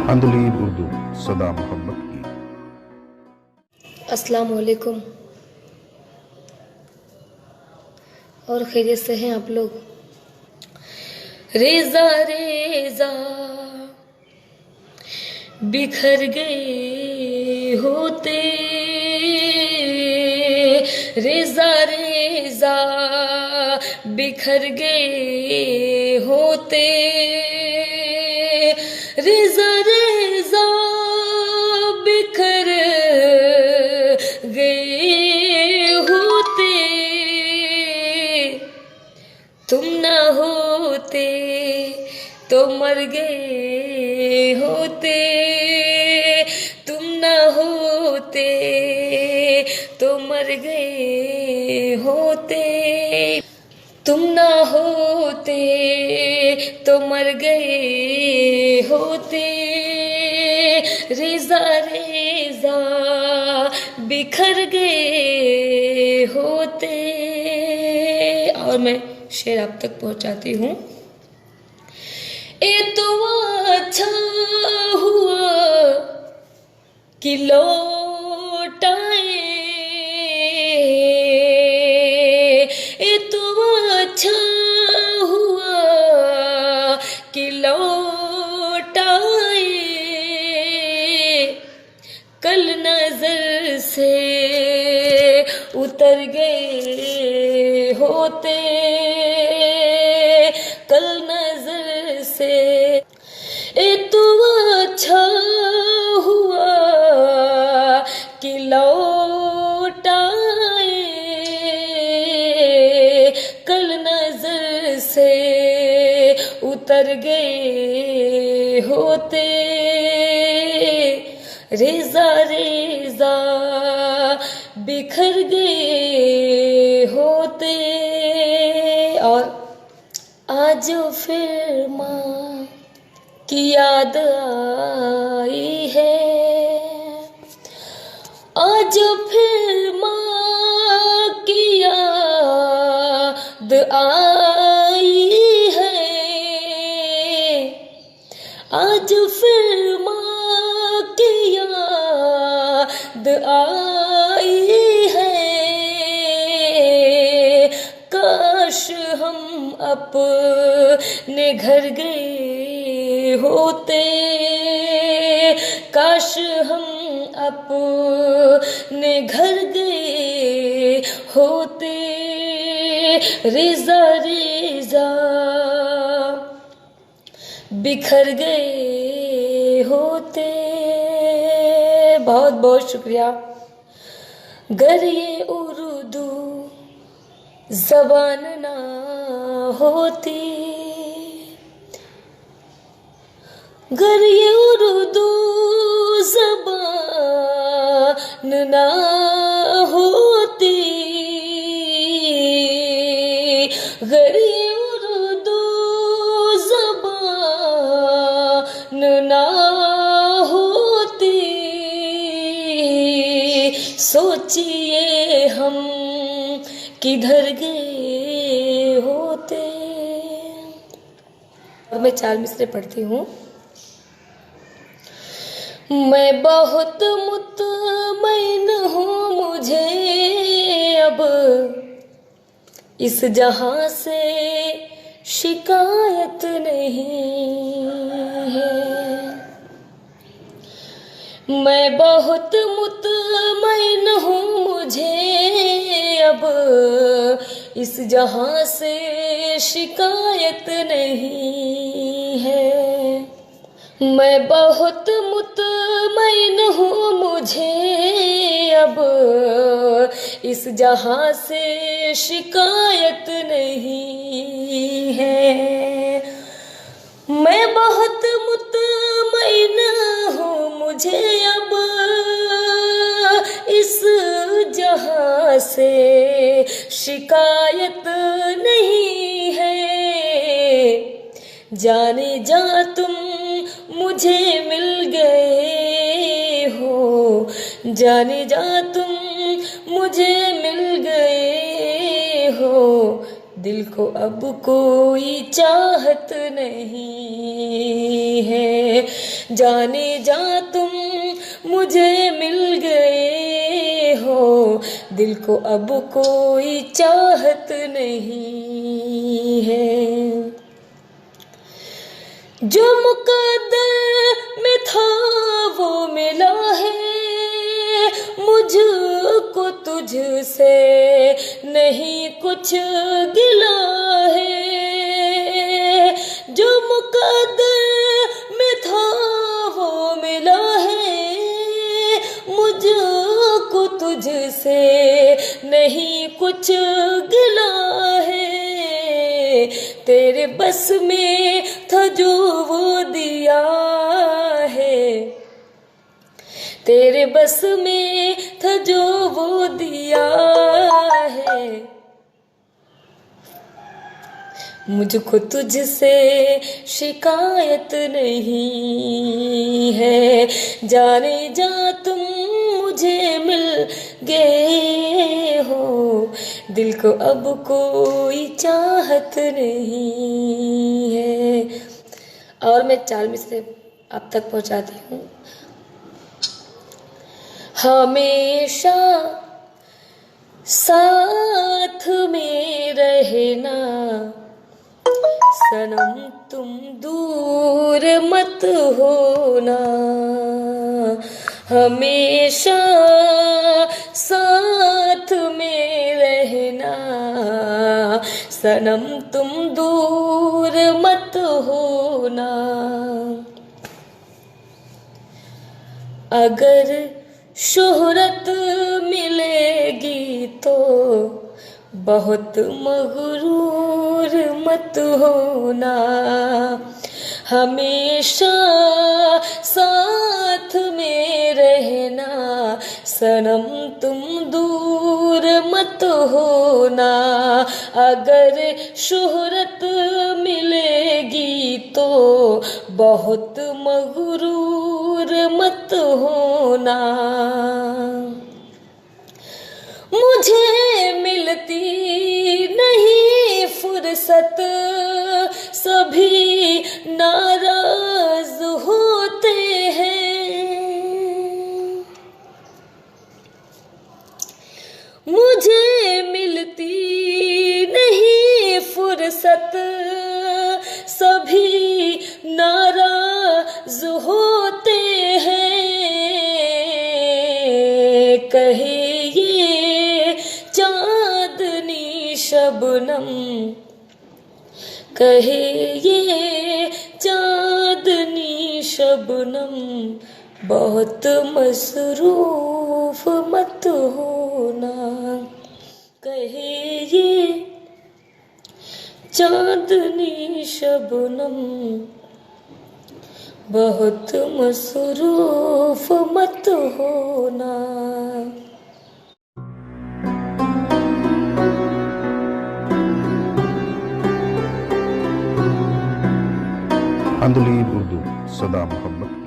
अंदलीब उर्दू सदा मोहब्बत की। अस्सलाम वालेकुम। और खैरियत से हैं आप लोग? रेजा रेजा बिखर गए होते, रेजा रेजा बिखर गए होते, रेजा रेजा बिखर गए होते, तुम ना होते तो मर गए होते, तुम ना होते तो मर गए होते, तुम ना होते तो मर गए होते, रेजा रेजा बिखर गए होते। और मैं शेर आप तक पहुंचाती हूँ। ए तो अच्छा हुआ कि लौट आए, ए तो अच्छा हुआ कि लौट आए, कल नजर से उतर गए होते, कल नजर से ए तो अच्छा हुआ कि लौट आए, कल नजर से उतर गए होते, रेजा रेजा बिखर गए होते। और आज फिर माँ की याद आई है, आज फिर माँ की याद आई है, आज फिर माँ की याद आई है, काश हम अपने घर गए होते, काश हम अपने घर गए होते, रेजा रेजा बिखर गए होते। बहुत बहुत शुक्रिया। गर ये उर्दू ज़बान ना होती, गर ये उर्दू ज़बान ना होती, गर ये उर्दू ज़बान ना होती, सोचिए हम किधर गए होते। अब मैं 4 मिसरे पढ़ती हूँ। मैं बहुत मुतमईन हूँ, मुझे अब इस जहां से शिकायत नहीं है, मैं बहुत मुतमईन हूँ, मुझे अब इस जहां से शिकायत नहीं है, मैं बहुत मुतमईन हूँ, मुझे अब इस जहां से शिकायत नहीं है, मैं बहुत मुतमईन हूँ, मुझे अब इस जहां से शिकायत नहीं है, जाने जा तुम मुझे मिल गए हो, जाने जा तुम मुझे मिल गए हो, दिल को अब कोई चाहत नहीं है। जाने जा तुम मुझे मिल गए हो, दिल को अब कोई चाहत नहीं है। जो मुकद्दर में था वो मिला है, मुझको तुझसे नहीं कुछ गिला है। जो मुकद्दर में था वो मिला है, मुझको तुझसे नहीं कुछ गिला है। तेरे बस में था जो वो दिया है, तेरे बस में था जो वो दिया है। मुझको तुझसे शिकायत नहीं है। जाने जा तुम मुझे मिल गए हो, दिल को अब कोई चाहत नहीं है। और मैं चाल मिसरे आप तक पहुंचाती हूँ। हमेशा साथ में रहना सनम, तुम दूर मत होना। हमेशा साथ में रहना सनम, तुम दूर मत होना। अगर शोहरत मिलेगी तो बहुत मगरूर मत होना। हमेशा साथ में रहना सनम, तुम दूर मत होना। अगर शोहरत मिलेगी तो बहुत मगरूर मत होना। मुझे मिलती नहीं फुर्सत, सभी नाराज होते हैं। मुझे मिलती नहीं फुर्सत, सभी नाराज होते हैं। कहे ये चांदनी शबनम, कहे ये चांदनी शबनम, बहुत मसरूफ मत होना। कहे ये चांदनी शबनम, बहुत मसरूफ मत होना। अंदलीब उर्दू, सदा मोहब्बत